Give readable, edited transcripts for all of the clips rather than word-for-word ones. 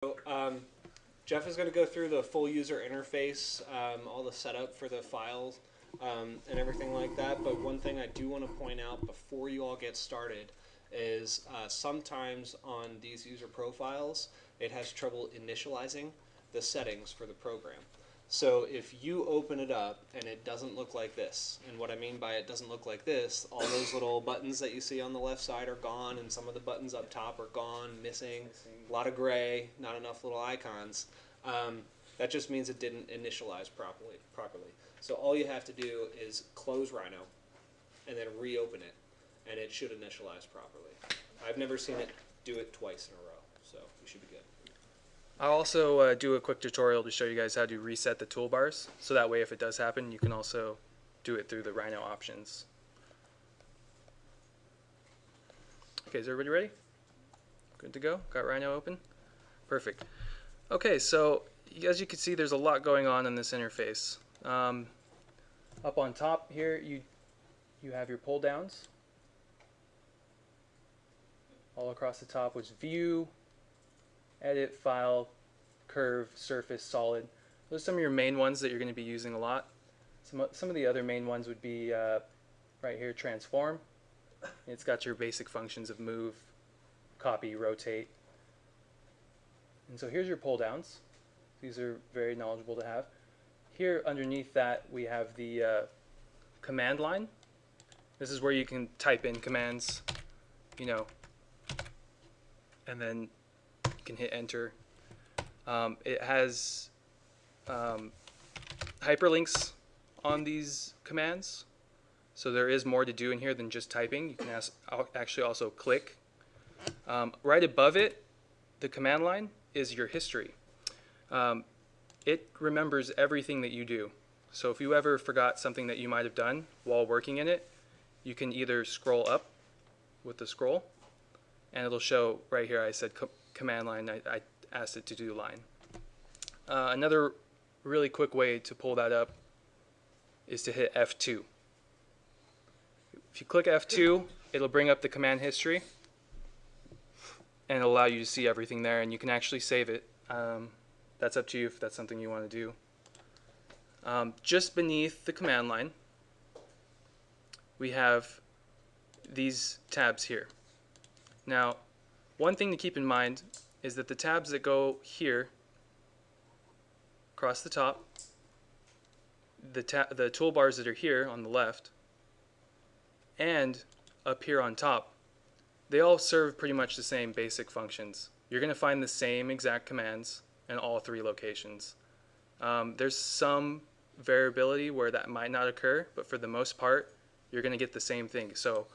So, Jeff is going to go through the full user interface, all the setup for the files, and everything like that. But one thing I do want to point out before you all get started is sometimes on these user profiles, it has trouble initializing the settings for the program. So if you open it up and it doesn't look like this, and what I mean by it doesn't look like this, all those little buttons that you see on the left side are gone, and some of the buttons up top are gone, missing, a lot of gray, not enough little icons. That just means it didn't initialize properly. So all you have to do is close Rhino and then reopen it, and it should initialize properly. I've never seen it do it twice in a row, so we should be good. I'll also do a quick tutorial to show you guys how to reset the toolbars, so that way if it does happen, you can also do it through the Rhino options. Okay, is everybody ready? Good to go? Got Rhino open? Perfect. Okay, so as you can see, there's a lot going on in this interface. Up on top here, you have your pull downs all across the top, which view, edit, file, curve, surface, solid. Those are some of your main ones that you're going to be using a lot. Some of the other main ones would be right here, transform. It's got your basic functions of move, copy, rotate. And so here's your pull downs. These are very knowledgeable to have. Here underneath that we have the command line. This is where you can type in commands, you know, and then you can hit enter. It has hyperlinks on these commands, so there is more to do in here than just typing. You can actually also click. Right above it, the command line, is your history. It remembers everything that you do. So if you ever forgot something that you might have done while working in it, you can either scroll up with the scroll, and it'll show right here. I said command line. I asked it to do line. Another really quick way to pull that up is to hit F2. If you click F2, it'll bring up the command history, and it'll allow you to see everything there, and you can actually save it. That's up to you if that's something you want to do. Just beneath the command line, we have these tabs here. Now, one thing to keep in mind is that the tabs that go here across the top, the toolbars that are here on the left, and up here on top, they all serve pretty much the same basic functions. You're going to find the same exact commands in all three locations. There's some variability where that might not occur, but for the most part, you're going to get the same thing. So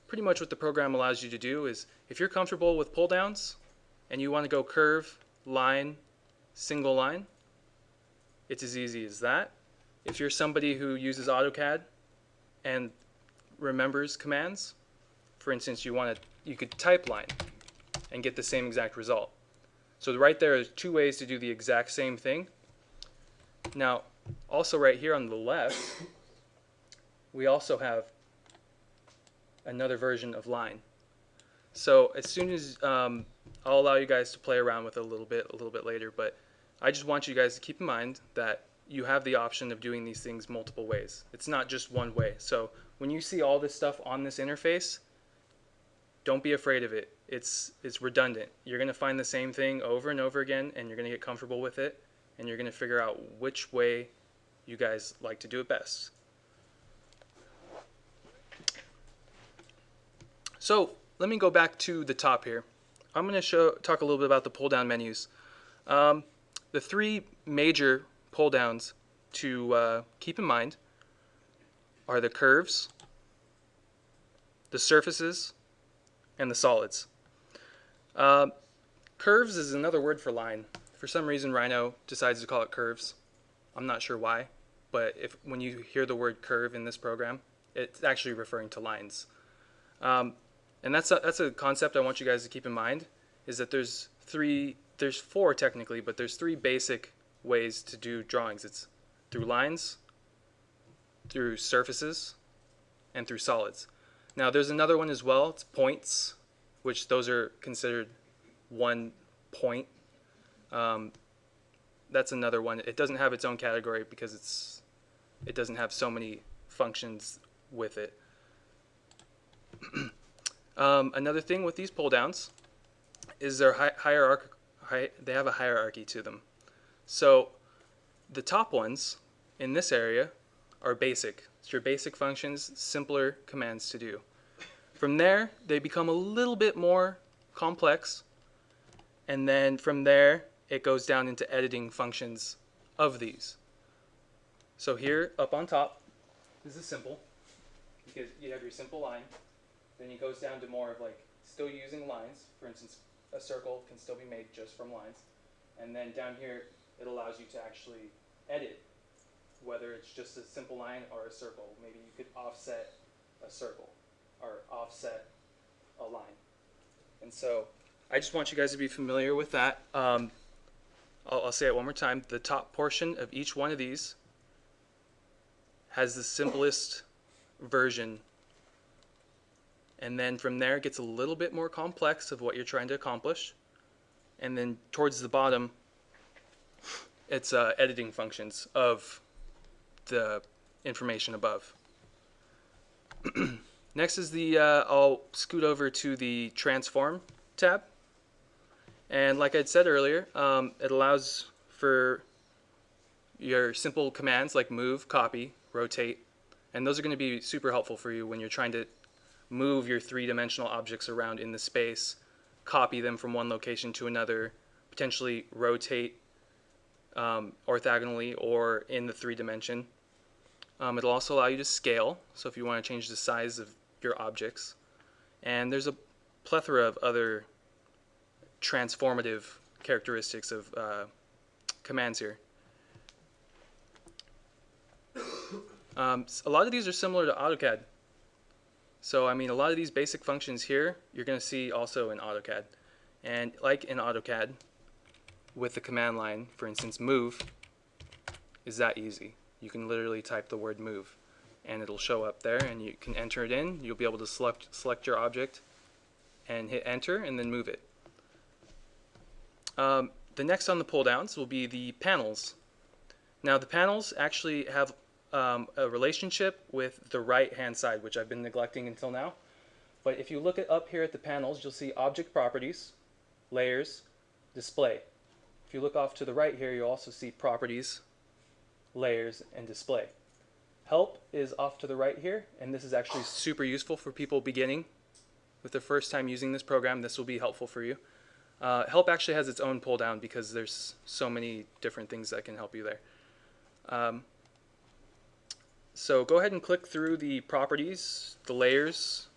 pretty much what the program allows you to do is, if you're comfortable with pull downs and you want to go curve, line, single line, it's as easy as that. If you're somebody who uses AutoCAD and remembers commands, for instance, you could type line and get the same exact result. So right there is two ways to do the exact same thing. Now, also right here on the left, we also have another version of line. So as soon as I'll allow you guys to play around with it a little bit later, but I just want you guys to keep in mind that you have the option of doing these things multiple ways. It's not just one way. So when you see all this stuff on this interface, don't be afraid of it. It's redundant. You're going to find the same thing over and over again, and you're going to get comfortable with it, and you're going to figure out which way you guys like to do it best. So let me go back to the top here. I'm going to talk a little bit about the pull-down menus. The three major pull-downs to keep in mind are the curves, the surfaces, and the solids. Curves is another word for line. For some reason, Rhino decides to call it curves. I'm not sure why, but when you hear the word curve in this program, it's actually referring to lines. And that's a concept I want you guys to keep in mind, is that there's four technically, but there's three basic ways to do drawings. It's through lines, through surfaces, and through solids. Now there's another one as well. It's points, which those are considered one point. That's another one. It doesn't have its own category because it doesn't have so many functions with it. Another thing with these pull downs is they have a hierarchy to them. So the top ones in this area are basic. It's your basic functions, simpler commands to do. From there, they become a little bit more complex, and then from there, it goes down into editing functions of these. So here, up on top, this is simple, because you have your simple line. Then it goes down to more of like still using lines. For instance, a circle can still be made just from lines. And then down here, it allows you to actually edit, whether it's just a simple line or a circle. Maybe you could offset a circle or offset a line. And so I just want you guys to be familiar with that. I'll say it one more time. The top portion of each one of these has the simplest version, and then from there it gets a little bit more complex of what you're trying to accomplish, and then towards the bottom it's editing functions of the information above. Next is the I'll scoot over to the transform tab, and like I'd said earlier, it allows for your simple commands like move, copy, rotate, and those are going to be super helpful for you when you're trying to move your three-dimensional objects around in the space, copy them from one location to another, potentially rotate orthogonally or in the 3-dimension. It'll also allow you to scale, so if you want to change the size of your objects. And there's a plethora of other transformative characteristics of commands here. A lot of these are similar to AutoCAD. So, I mean, a lot of these basic functions here, you're going to see also in AutoCAD. And like in AutoCAD, with the command line, for instance, move is that easy. You can literally type the word move, and it'll show up there, and you can enter it in. You'll be able to select your object and hit enter, and then move it. The next on the pull downs will be the panels. Now, the panels actually have a relationship with the right-hand side, which I've been neglecting until now. But if you look up here at the panels, you'll see object properties, layers, display. If you look off to the right here, you'll also see properties, layers, and display. Help is off to the right here, and this is actually super useful for people beginning with their first time using this program. This will be helpful for you. Help actually has its own pull down because there's so many different things that can help you there. So go ahead and click through the properties, the layers,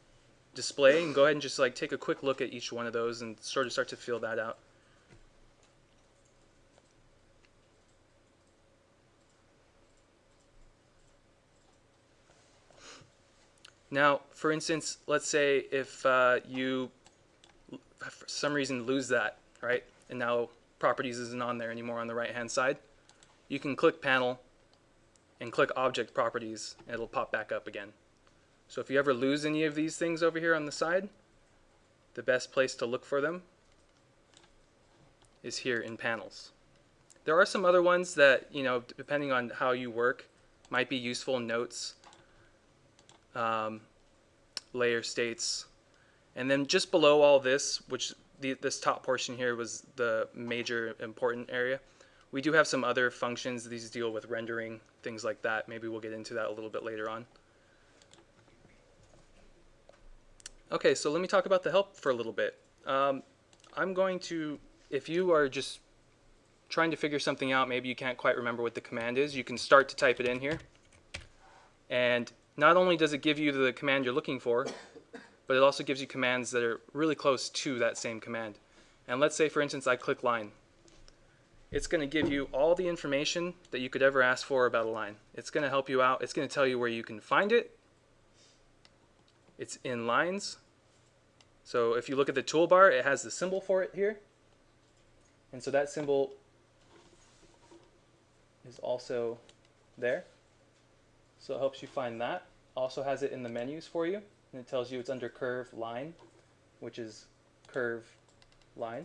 display, and go ahead and just like take a quick look at each one of those and sort of start to feel that out. Now, for instance, let's say if you, for some reason, lose that, right? And now properties isn't on there anymore on the right-hand side. You can click panel and click object properties, and it'll pop back up again. So if you ever lose any of these things over here on the side, the best place to look for them is here in panels. There are some other ones that, you know, depending on how you work, might be useful. Notes, layer states, and then just below all this, which this top portion here was the major important area, we do have some other functions. These deal with rendering, things like that. Maybe we'll get into that a little bit later on. Okay, so let me talk about the help for a little bit. I'm going to, if you are just trying to figure something out, maybe you can't quite remember what the command is, you can start to type it in here. And not only does it give you the command you're looking for, but it also gives you commands that are really close to that same command. And let's say, for instance, I click line. It's going to give you all the information that you could ever ask for about a line. It's going to help you out. It's going to tell you where you can find it. It's in lines. So if you look at the toolbar, it has the symbol for it here. And so that symbol is also there. So it helps you find that. Also has it in the menus for you. And it tells you it's under curve line, which is curve line.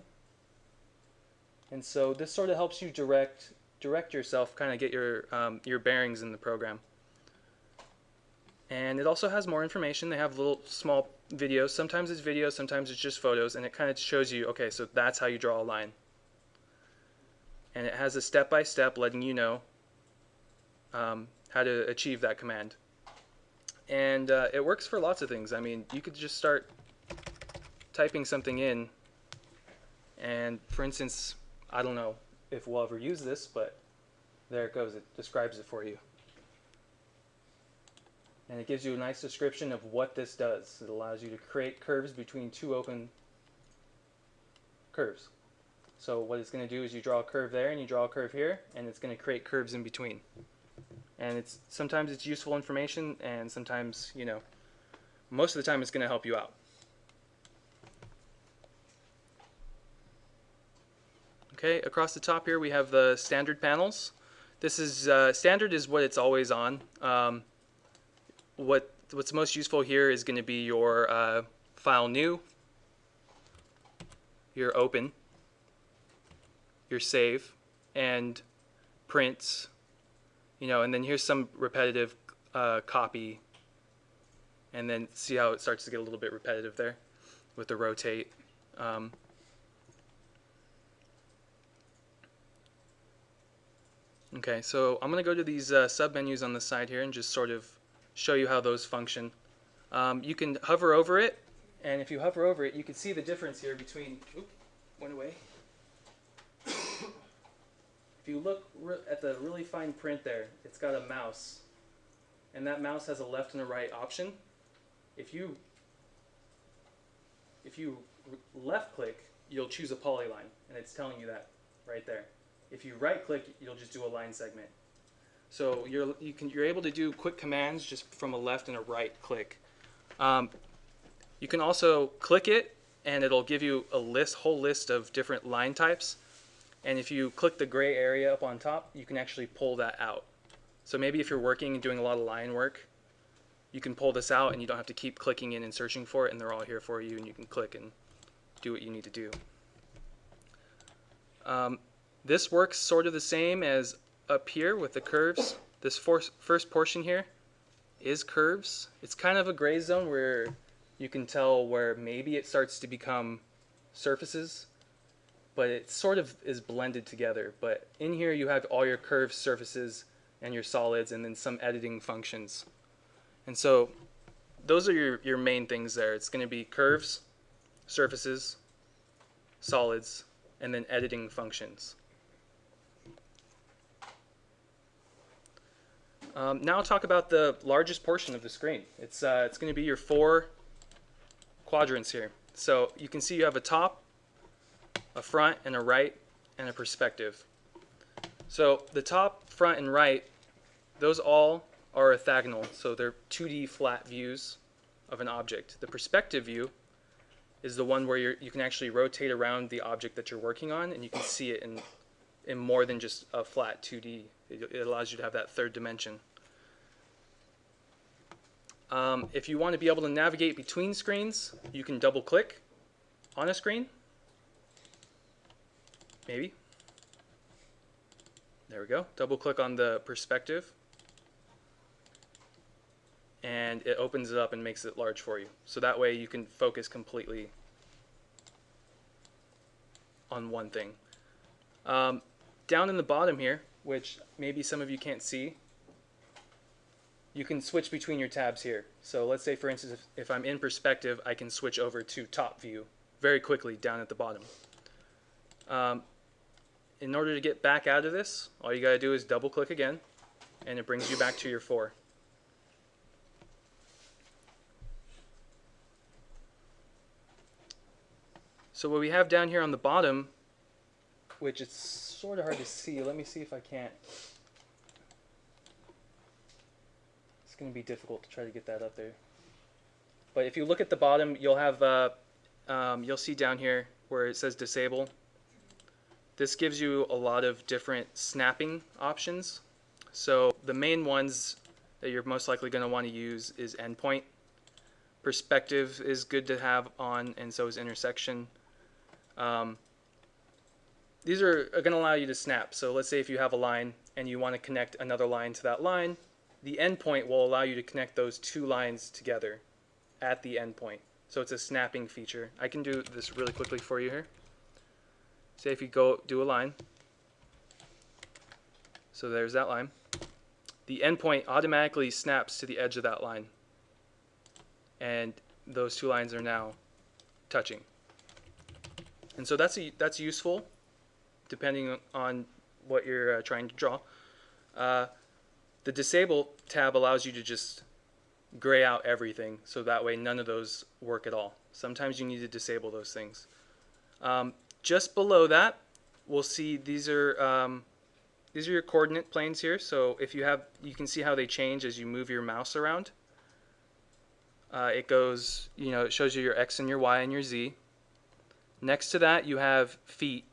And so this sort of helps you direct yourself, kind of get your bearings in the program. And it also has more information. They have little small videos. Sometimes it's videos, sometimes it's just photos, and it kind of shows you, okay, so that's how you draw a line. And it has a step-by-step letting you know how to achieve that command. And it works for lots of things. I mean, you could just start typing something in, and for instance, I don't know if we'll ever use this, but there it goes. It describes it for you. And it gives you a nice description of what this does. It allows you to create curves between two open curves. So what it's going to do is you draw a curve there and you draw a curve here, and it's going to create curves in between. And sometimes it's useful information, and sometimes, you know, most of the time it's going to help you out. Okay, across the top here we have the standard panels. This is standard is what it's always on. What's most useful here is going to be your file new, your open, your save, and prints. You know, and then here's some repetitive copy, and then see how it starts to get a little bit repetitive there with the rotate. Okay, so I'm going to go to these submenus on the side here and just sort of show you how those function. You can hover over it, and if you hover over it, you can see the difference here between, went away. If you look at the really fine print there, it's got a mouse, and that mouse has a left and a right option. If you left click, you'll choose a polyline, and it's telling you that right there. If you right click, you'll just do a line segment. So you're able to do quick commands just from a left and a right click. You can also click it, and it'll give you a whole list of different line types. And if you click the gray area up on top, you can actually pull that out. So maybe if you're working and doing a lot of line work, you can pull this out and you don't have to keep clicking in and searching for it, and they're all here for you, and you can click and do what you need to do. This works sort of the same as up here with the curves. This first portion here is curves. It's kind of a gray zone where you can tell where maybe it starts to become surfaces, but it sort of is blended together. But in here you have all your curves, surfaces, and your solids, and then some editing functions. And so those are your main things there. It's going to be curves, surfaces, solids, and then editing functions. Now I'll talk about the largest portion of the screen. It's going to be your 4 quadrants here. So you can see you have a top, a front, and a right, and a perspective. So the top, front, and right, those all are orthogonal. So they're 2D flat views of an object. The perspective view is the one where you can actually rotate around the object that you're working on, and you can see it in more than just a flat 2D. It allows you to have that third dimension. If you want to be able to navigate between screens, you can double click on a screen. Maybe. There we go. Double click on the perspective, and it opens it up and makes it large for you. So that way you can focus completely on one thing. Down in the bottom here, which maybe some of you can't see, you can switch between your tabs here. So let's say, for instance, if I'm in perspective, I can switch over to top view very quickly down at the bottom. In order to get back out of this, all you got to do is double click again, and it brings you back to your 4. So what we have down here on the bottom, which it's sort of hard to see, let me see if I can't. It's going to be difficult to try to get that up there. But if you look at the bottom, you'll have you'll see down here where it says disable. This gives you a lot of different snapping options. So the main ones that you're most likely going to want to use is endpoint. Perspective is good to have on, and so is intersection. these are going to allow you to snap. So let's say if you have a line and you want to connect another line to that line, the endpoint will allow you to connect those two lines together at the endpoint. So it's a snapping feature. I can do this really quickly for you here. Say if you go do a line. So there's that line. The endpoint automatically snaps to the edge of that line. And those two lines are now touching. And so that's useful depending on what you're trying to draw. The disable tab allows you to just gray out everything, so that way none of those work at all. Sometimes you need to disable those things. Just below that, we'll see these are your coordinate planes here. So if you can see how they change as you move your mouse around. It goes, it shows you your X and your Y and your Z. Next to that, you have feet.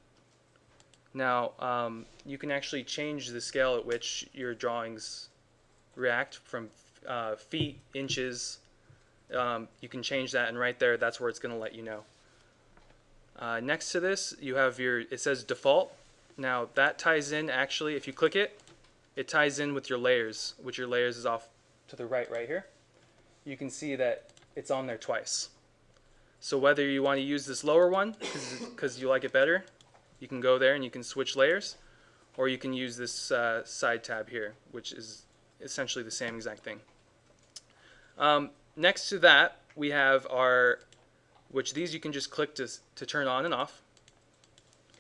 Now, you can actually change the scale at which your drawings react from feet, inches. You can change that, and right there, that's where it's going to let you know. Next to this, you have it says default. Now, that ties in, actually, if you click it, it ties in with your layers, which your layers is off to the right here. You can see that it's on there twice. So whether you want to use this lower one because you like it better, you can go there and you can switch layers, or you can use this side tab here, which is essentially the same exact thing. Next to that, we have which these you can just click to turn on and off.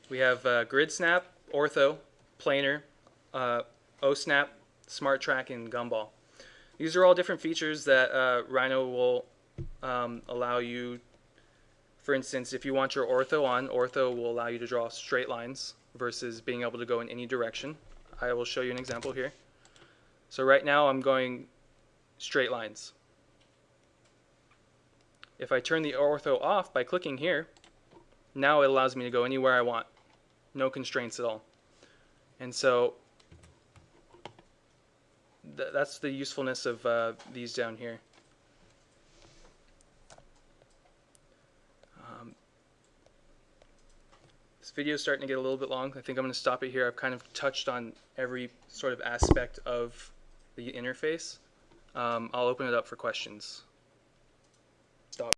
We have Grid Snap, Ortho, Planar, O-Snap, Smart Track, and Gumball. These are all different features that Rhino will allow you. For instance, if you want your Ortho on, Ortho will allow you to draw straight lines versus being able to go in any direction. I will show you an example here. So right now I'm going straight lines. If I turn the Ortho off by clicking here, now it allows me to go anywhere I want. No constraints at all. And so that's the usefulness of these down here. This video is starting to get a little bit long. I think I'm going to stop it here. I've kind of touched on every sort of aspect of the interface. I'll open it up for questions. Stop.